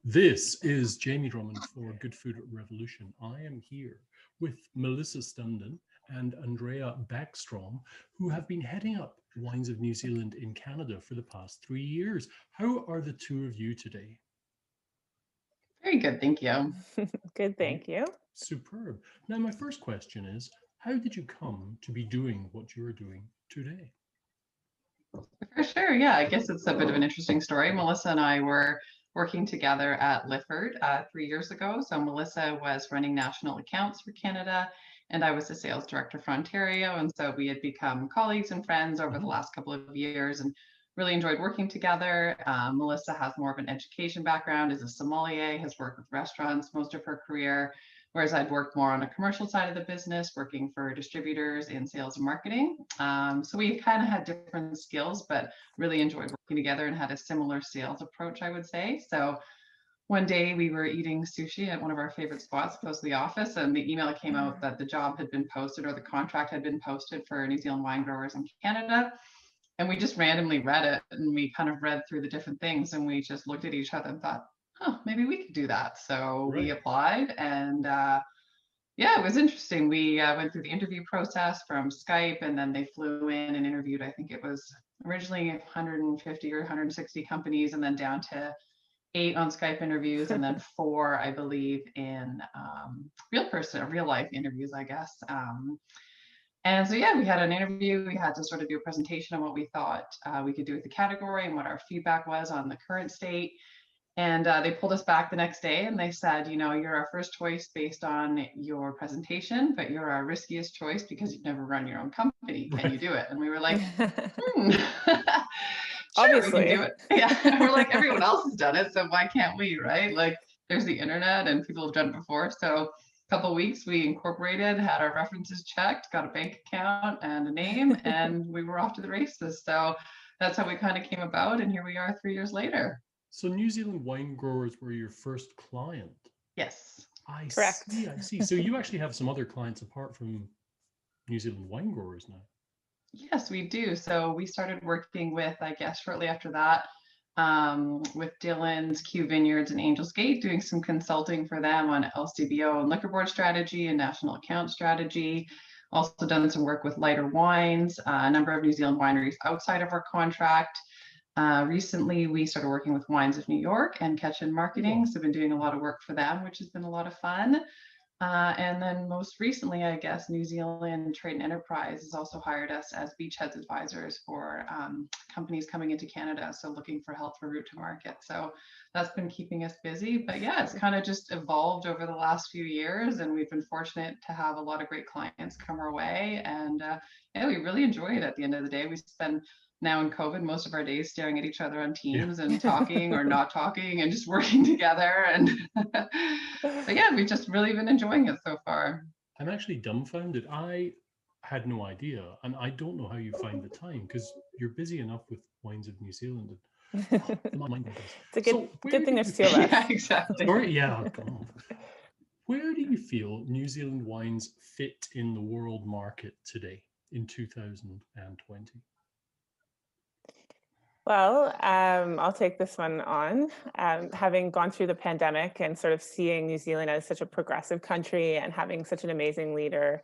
This is Jamie Drummond for Good Food Revolution. I am here with Melissa Stunden and Andrea Backstrom, who have been heading up Wines of New Zealand in Canada for the past 3 years. How are the two of you today? Very good, thank you. Good, thank you. Superb. Now, my first question is, how did you come to be doing what you're doing today? For sure, yeah, I guess it's a bit of an interesting story. Melissa and I were working together at Lifford 3 years ago. So Melissa was running national accounts for Canada, and I was the sales director for Ontario. And so we had become colleagues and friends over the last couple of years and really enjoyed working together. Melissa has more of an education background, is a sommelier, has worked with restaurants most of her career, whereas I'd worked more on a commercial side of the business, working for distributors in sales and marketing. So we kind of had different skills, but really enjoyed working together and had a similar sales approach, I would say. So one day we were eating sushi at one of our favorite spots close to the office, and the email came out that the job had been posted or the contract had been posted for New Zealand Winegrowers in Canada. And we just randomly read it, and we kind of read through the different things, and we just looked at each other and thought, oh, maybe we could do that. So we applied, and yeah, it was interesting. We went through the interview process from Skype, and then they flew in and interviewed, I think it was originally 150 or 160 companies, and then down to 8 on Skype interviews, and then 4, I believe, in real life interviews, I guess. And so, yeah, we had an interview. We had to sort of do a presentation on what we thought we could do with the category and what our feedback was on the current state. And they pulled us back the next day and they said, you know, you're our first choice based on your presentation, but you're our riskiest choice because you've never run your own company. Can you do it? And we were like, sure, Obviously. we can do it. Yeah, we're like, everyone else has done it, so why can't we, right? Like, there's the internet and people have done it before. So couple of weeks we incorporated, had our references checked, got a bank account and a name, and we were off to the races. So that's how we kind of came about, and here we are 3 years later. So New Zealand Winegrowers were your first client? Yes. Correct. I see. So you actually have some other clients apart from New Zealand Winegrowers now? Yes, we do. So we started working with, I guess, shortly after that, with Dylan's Q Vineyards and Angels Gate, doing some consulting for them on LCBO and liquor board strategy and national account strategy. Also done some work with Lighter Wines, a number of New Zealand wineries outside of our contract. Recently, we started working with Wines of New York and Ketchen Marketing. So I've been doing a lot of work for them, which has been a lot of fun. And then most recently, I guess, New Zealand Trade and Enterprise has also hired us as beachheads advisors for companies coming into Canada. So looking for help for route to market. So that's been keeping us busy. But yeah, it's kind of just evolved over the last few years. And we've been fortunate to have a lot of great clients come our way. And yeah, we really enjoy it at the end of the day. We spend now in COVID, most of our days staring at each other on Teams and talking or not talking and just working together. And but yeah, we've just really been enjoying it so far. I'm actually dumbfounded. I had no idea, and I don't know how you find the time because you're busy enough with Wines of New Zealand. It's a good thing there's 2 of us. Yeah, exactly. Sorry, yeah. Where do you feel New Zealand wines fit in the world market today in 2020? Well, I'll take this one on. Having gone through the pandemic and sort of seeing New Zealand as such a progressive country and having such an amazing leader,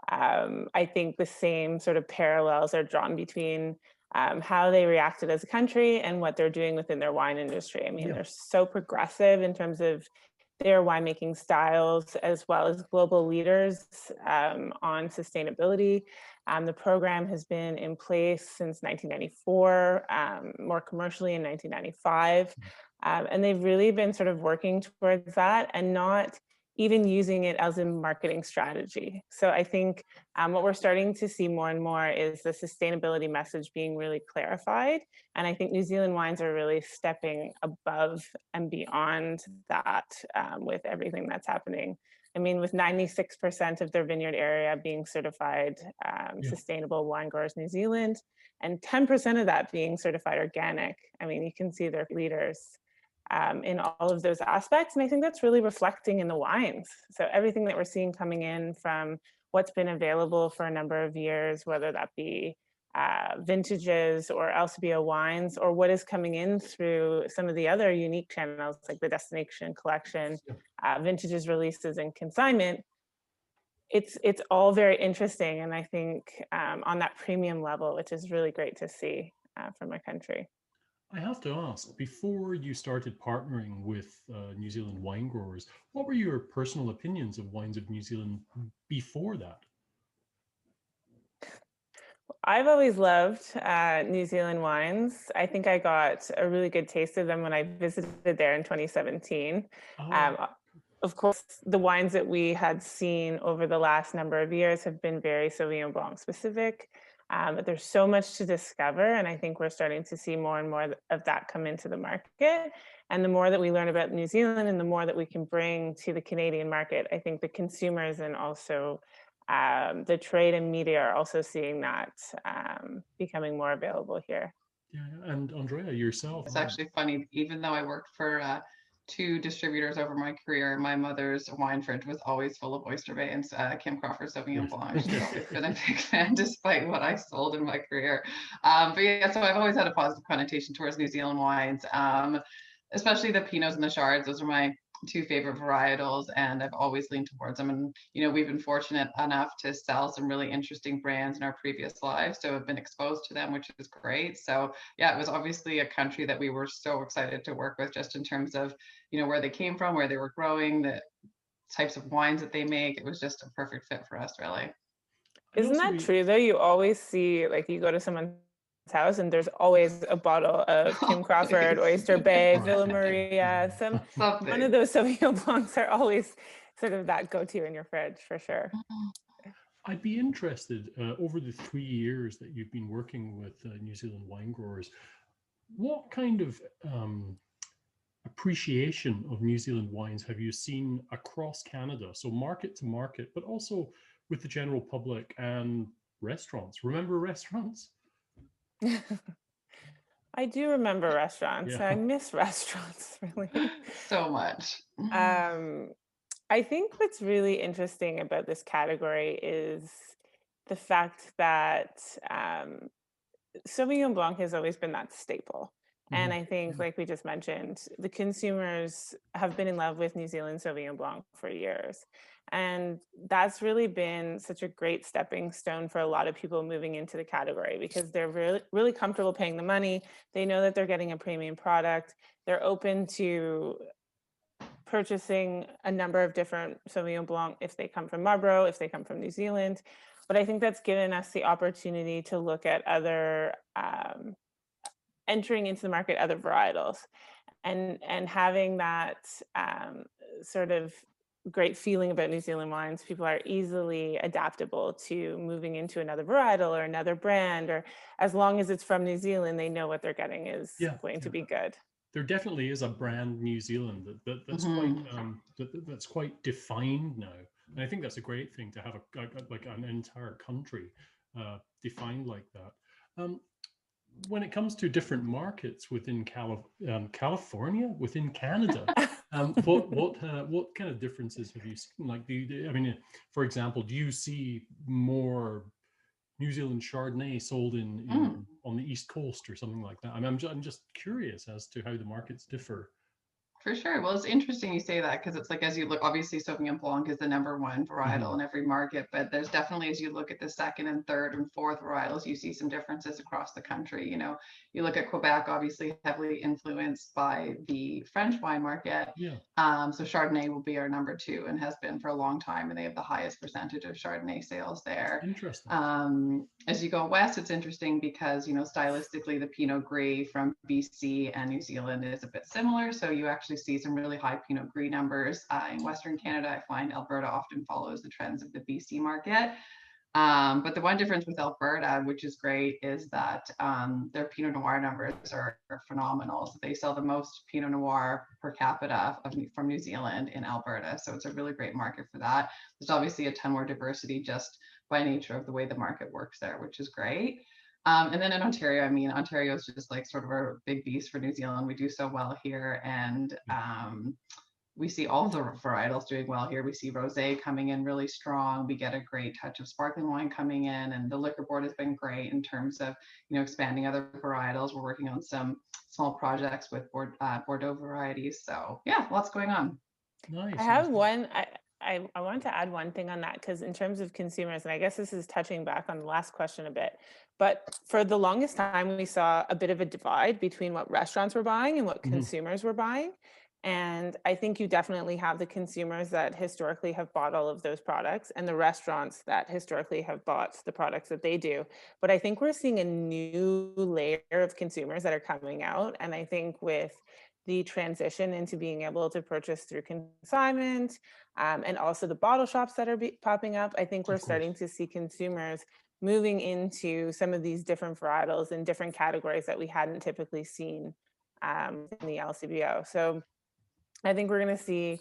I think the same sort of parallels are drawn between how they reacted as a country and what they're doing within their wine industry. I mean, they're so progressive in terms of their winemaking styles, as well as global leaders on sustainability. The program has been in place since 1994, more commercially in 1995. And they've really been sort of working towards that and not even using it as a marketing strategy. So I think what we're starting to see more and more is the sustainability message being really clarified. And I think New Zealand wines are really stepping above and beyond that with everything that's happening. I mean, with 96% of their vineyard area being certified Sustainable Winegrowers New Zealand, and 10% of that being certified organic, I mean, you can see they're leaders in all of those aspects. And I think that's really reflecting in the wines. So everything that we're seeing coming in from what's been available for a number of years, whether that be vintages or LCBO wines, or what is coming in through some of the other unique channels like the destination collection, vintages, releases, and consignment, it's all very interesting. And I think on that premium level, which is really great to see from our country. I have to ask, before you started partnering with New Zealand Winegrowers, what were your personal opinions of wines of New Zealand before that? I've always loved New Zealand wines. I think I got a really good taste of them when I visited there in 2017. Um, Oh, of course, the wines that we had seen over the last number of years have been very Sauvignon Blanc specific. But there's so much to discover, and I think we're starting to see more and more of that come into the market. And the more that we learn about New Zealand and the more that we can bring to the Canadian market, I think the consumers and also the trade and media are also seeing that becoming more available here. yeah. And Andrea, yourself. It's actually funny, even though I worked for two distributors over my career, my mother's wine fridge was always full of Oyster Bay and Kim Crawford Sauvignon Blanc. She's always been a big fan, despite what I sold in my career. But yeah, so I've always had a positive connotation towards New Zealand wines, especially the Pinots and the Chards. Those are my two favorite varietals, and I've always leaned towards them. And we've been fortunate enough to sell some really interesting brands in our previous lives, so I've been exposed to them, which is great. So yeah, it was obviously a country that we were so excited to work with, just in terms of where they came from, where they were growing, the types of wines that they make. It was just a perfect fit for us, really. Isn't that true though? You always see, like, you go to someone's house and there's always a bottle of Kim Crawford, Oyster Bay, Villa Maria, one of those Sauvignon Blancs are always sort of that go-to in your fridge for sure. I'd be interested, over the 3 years that you've been working with New Zealand Winegrowers, what kind of appreciation of New Zealand wines have you seen across Canada? So market to market, but also with the general public and restaurants. Remember restaurants? I do remember restaurants. Yeah. I miss restaurants really so much. I think what's really interesting about this category is the fact that Sauvignon Blanc has always been that staple. And I think, like we just mentioned, the consumers have been in love with New Zealand Sauvignon Blanc for years. And that's really been such a great stepping stone for a lot of people moving into the category, because they're really, really comfortable paying the money. They know that they're getting a premium product. They're open to purchasing a number of different Sauvignon Blanc if they come from Marlborough, if they come from New Zealand. But I think that's given us the opportunity to look at other entering into the market, other varietals, and having that sort of great feeling about New Zealand wines. People are easily adaptable to moving into another varietal or another brand, or as long as it's from New Zealand, they know what they're getting is going to be good. There definitely is a brand New Zealand that's quite defined now, and I think that's a great thing to have like an entire country defined like that. When it comes to different markets within California, within Canada, what kind of differences have you seen? Like, I mean, for example, do you see more New Zealand Chardonnay sold on the East Coast or something like that? I mean, I'm just curious as to how the markets differ. For sure. Well, it's interesting you say that, because it's like, as you look, obviously Sauvignon Blanc is the #1 varietal in every market, but there's definitely, as you look at the second and third and fourth varietals, you see some differences across the country. You look at Quebec, obviously heavily influenced by the French wine market. So Chardonnay will be our #2 and has been for a long time, and they have the highest percentage of Chardonnay sales there. Interesting. As you go west, it's interesting because, stylistically, the Pinot Gris from BC and New Zealand is a bit similar. So you actually see some really high Pinot Gris numbers. In Western Canada, I find Alberta often follows the trends of the BC market. But the one difference with Alberta, which is great, is that their Pinot Noir numbers are phenomenal. So they sell the most Pinot Noir per capita from New Zealand in Alberta. So it's a really great market for that. There's obviously a ton more diversity just by nature of the way the market works there, which is great. And then in Ontario, I mean, Ontario is just like sort of a big beast for New Zealand. We do so well here. And we see all the varietals doing well here. We see rosé coming in really strong. We get a great touch of sparkling wine coming in, and the liquor board has been great in terms of, expanding other varietals. We're working on some small projects with Bordeaux varieties. So yeah, lots going on. Nice. I have one. I wanted to add one thing on that, because in terms of consumers, and I guess this is touching back on the last question a bit, but for the longest time, we saw a bit of a divide between what restaurants were buying and what consumers were buying. And I think you definitely have the consumers that historically have bought all of those products, and the restaurants that historically have bought the products that they do. But I think we're seeing a new layer of consumers that are coming out. And I think with the transition into being able to purchase through consignment, and also the bottle shops that are popping up, I think we're starting to see consumers moving into some of these different varietals and different categories that we hadn't typically seen in the LCBO. So I think we're going to see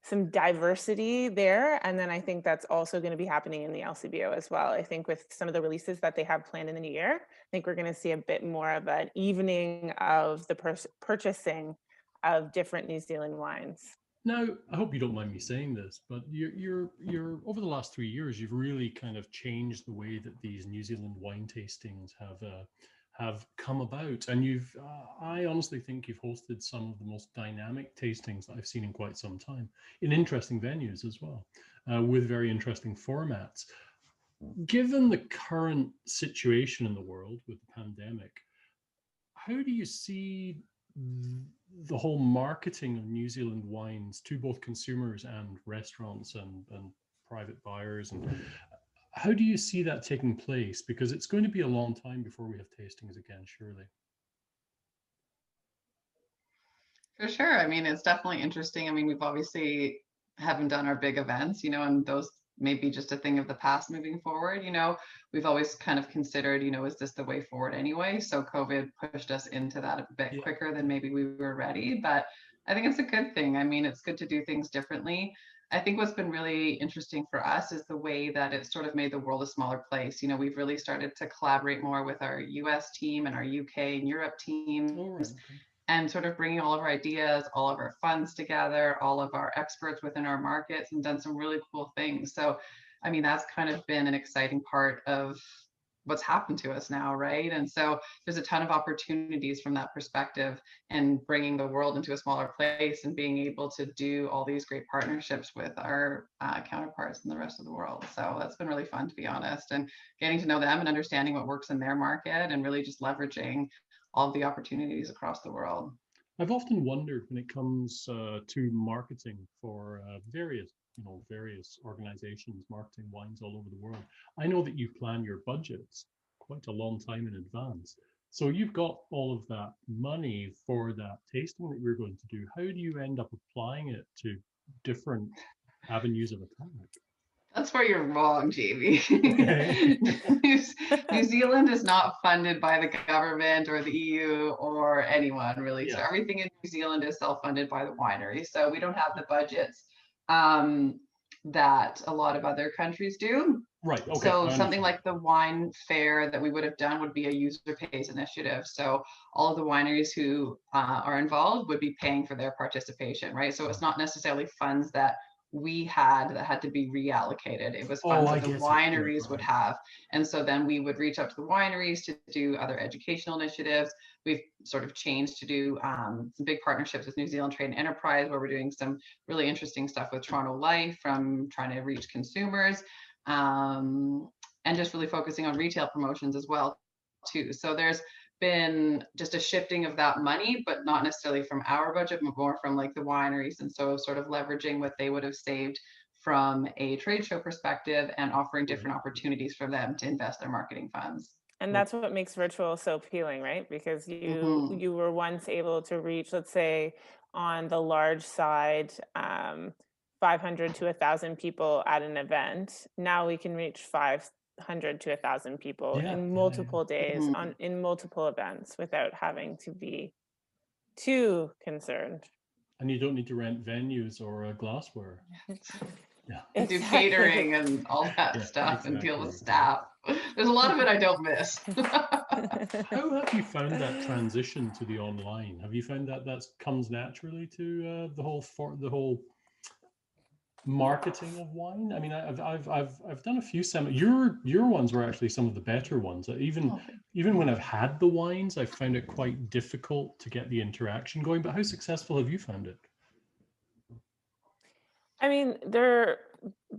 some diversity there. And then I think that's also going to be happening in the LCBO as well. I think with some of the releases that they have planned in the new year, I think we're going to see a bit more of an evening of the purchasing of different New Zealand wines. Now, I hope you don't mind me saying this, but you're over the last 3 years, you've really kind of changed the way that these New Zealand wine tastings have come about, and I honestly think you've hosted some of the most dynamic tastings that I've seen in quite some time, in interesting venues as well, with very interesting formats. Given the current situation in the world with the pandemic, how do you see the whole marketing of New Zealand wines to both consumers and restaurants and private buyers, and how do you see that taking place? Because it's going to be a long time before we have tastings again, surely. For sure. I mean, it's definitely interesting. I mean, we've obviously haven't done our big events, and those may be just a thing of the past moving forward. We've always kind of considered, is this the way forward anyway? So COVID pushed us into that a bit quicker than maybe we were ready, but I think it's a good thing. I mean, it's good to do things differently. I think what's been really interesting for us is the way that it sort of made the world a smaller place. We've really started to collaborate more with our US team and our UK and Europe teams, and sort of bringing all of our ideas, all of our funds together, all of our experts within our markets, and done some really cool things. So, I mean, that's kind of been an exciting part of what's happened to us now, right? And so there's a ton of opportunities from that perspective, and bringing the world into a smaller place and being able to do all these great partnerships with our counterparts in the rest of the world. So that's been really fun, to be honest, and getting to know them and understanding what works in their market, and really just leveraging all the opportunities across the world. I've often wondered when it comes to marketing for various organizations marketing wines all over the world. I know that you plan your budgets quite a long time in advance. So you've got all of that money for that tasting that you're going to do. How do you end up applying it to different avenues of attack? That's where you're wrong, Jamie. New Zealand is not funded by the government or the EU or anyone, really. So everything in New Zealand is self-funded by the winery. So we don't have the budgets that a lot of other countries do. Right. Okay. So something like the wine fair that we would have done would be a user pays initiative. So all of the wineries who are involved would be paying for their participation, right? So it's not necessarily funds that we had that had to be reallocated. It was funds that the wineries would have. And so then we would reach out to the wineries to do other educational initiatives. We've sort of changed to do some big partnerships with New Zealand Trade and Enterprise, where we're doing some really interesting stuff with Toronto Life, from trying to reach consumers, and just really focusing on retail promotions as well too. So there's been just a shifting of that money, but not necessarily from our budget, but more from like the wineries. And so sort of leveraging what they would have saved from a trade show perspective and offering different opportunities for them to invest their marketing funds. And that's what makes virtual so appealing, right? Because you were once able to reach, let's say, on the large side, 500 to 1,000 people at an event. Now we can reach 500 to 1,000 people in multiple days in multiple events without having to be too concerned. And you don't need to rent venues or glassware. Do catering and all that stuff and deal with staff. There's a lot of it I don't miss. How have you found that transition to the online? Have you found that that comes naturally to the whole marketing of wine? I mean, I've done a few your ones were actually some of the better ones. Even when I've had the wines, I found it quite difficult to get the interaction going. But how successful have you found it? I mean, they're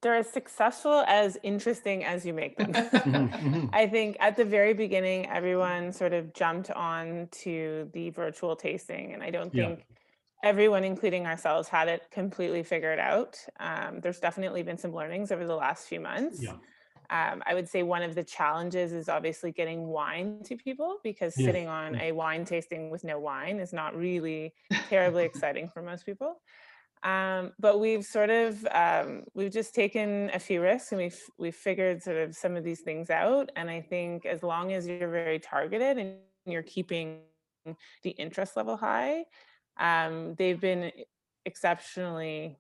as successful as interesting as you make them. I think at the very beginning, everyone sort of jumped on to the virtual tasting, and I don't Yeah, think everyone, including ourselves, had it completely figured out. There's definitely been some learnings over the last few months. yeah, I would say one of the challenges is obviously getting wine to people, because yeah, sitting on a wine tasting with no wine is not really terribly exciting for most people. But we've sort of we've just taken a few risks, and we've figured sort of some of these things out. And I think as long as you're very targeted and you're keeping the interest level high, they've been exceptionally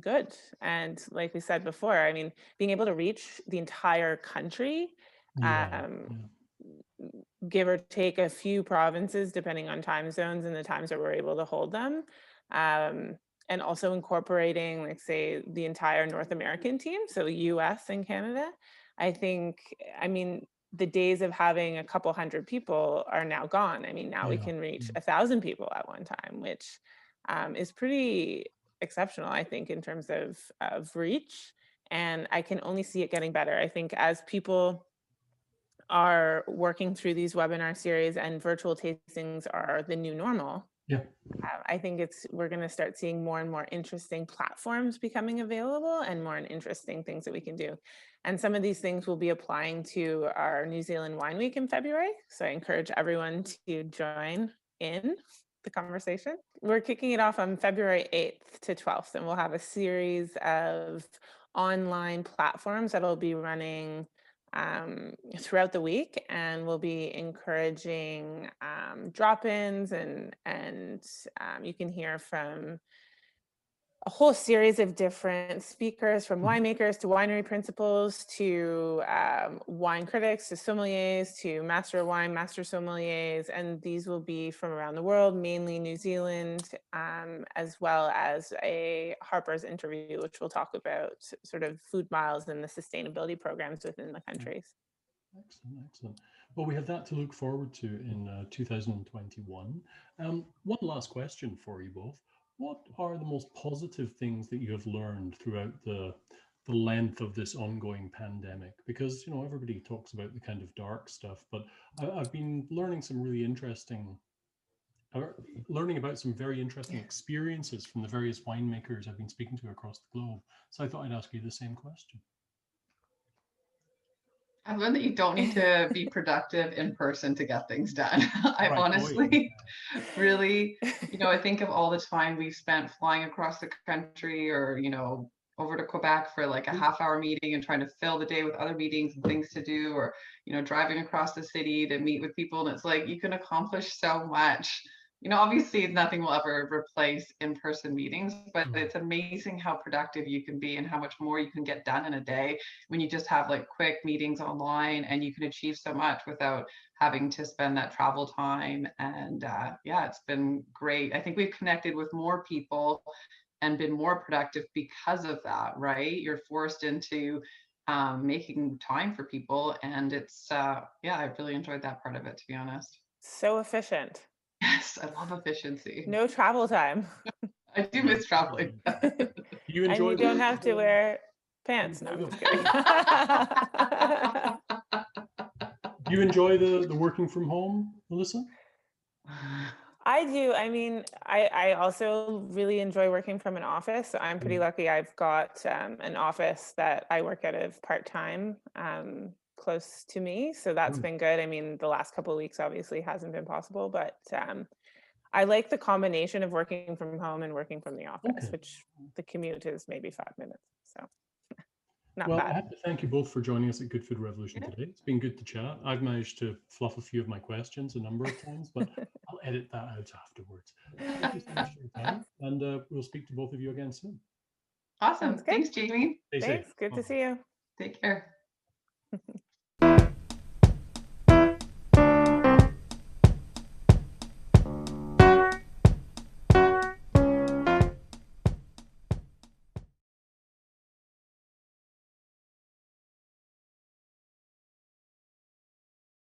good. And like we said before, I mean, being able to reach the entire country, yeah, um, yeah. give or take a few provinces, depending on time zones and the times that we're able to hold them. Um, and also incorporating, like, say, the entire North American team, so US and Canada. I think, I mean, the days of having a couple hundred people are now gone. I mean, now we Yeah, can reach yeah. 1,000 people at one time, which is pretty exceptional, I think, in terms of reach. And I can only see it getting better. I think as people are working through these webinar series and virtual tastings are the new normal, Yeah. I think we're going to start seeing more and more interesting platforms becoming available and more interesting things that we can do. And some of these things will be applying to our New Zealand Wine Week in February. So I encourage everyone to join in the conversation. We're kicking it off on February 8th to 12th, and we'll have a series of online platforms that'll be running throughout the week, and we'll be encouraging drop-ins, and you can hear from a whole series of different speakers, from winemakers to winery principals to wine critics to sommeliers to master of wine, master sommeliers, and these will be from around the world, mainly New Zealand, as well as a Harper's interview, which will talk about sort of food miles and the sustainability programs within the countries. Excellent, excellent. Well, we have that to look forward to in 2021. One last question for you both. What are the most positive things that you have learned throughout the length of this ongoing pandemic? Because, you know, everybody talks about the kind of dark stuff, but I've been learning some really interesting, learning about some very interesting experiences from the various winemakers I've been speaking to across the globe. So I thought I'd ask you the same question. I've learned that you don't need to be productive in person to get things done. I've Right. Oh, yeah. honestly really, I think of all the time we've spent flying across the country or, over to Quebec for like a half-hour meeting and trying to fill the day with other meetings and things to do, or, driving across the city to meet with people. And it's like, you can accomplish so much. Obviously nothing will ever replace in-person meetings, but it's amazing how productive you can be and how much more you can get done in a day when you just have like quick meetings online, and you can achieve so much without having to spend that travel time. And yeah, it's been great. I think we've connected with more people and been more productive because of that, right? You're forced into making time for people. And it's, yeah, I really enjoyed that part of it, to be honest. So efficient. Yes, I love efficiency. No travel time. I do miss traveling. You And enjoy you don't have to wear pants. No, I'm just kidding. Do you enjoy the working from home, Melissa? I do. I mean, I also really enjoy working from an office. So I'm pretty lucky. I've got an office that I work out of part-time, close to me. So that's been good. I mean, the last couple of weeks obviously hasn't been possible, but I like the combination of working from home and working from the office, which the commute is maybe 5 minutes. So not Well, bad. I have to thank you both for joining us at Good Food Revolution today. It's been good to chat. I've managed to fluff a few of my questions a number of times, but I'll edit that out afterwards. Thank you so much for your time, and we'll speak to both of you again soon. Awesome. Thanks, Jamie. Stay Thanks. safe. Good Bye. to see you. Take care.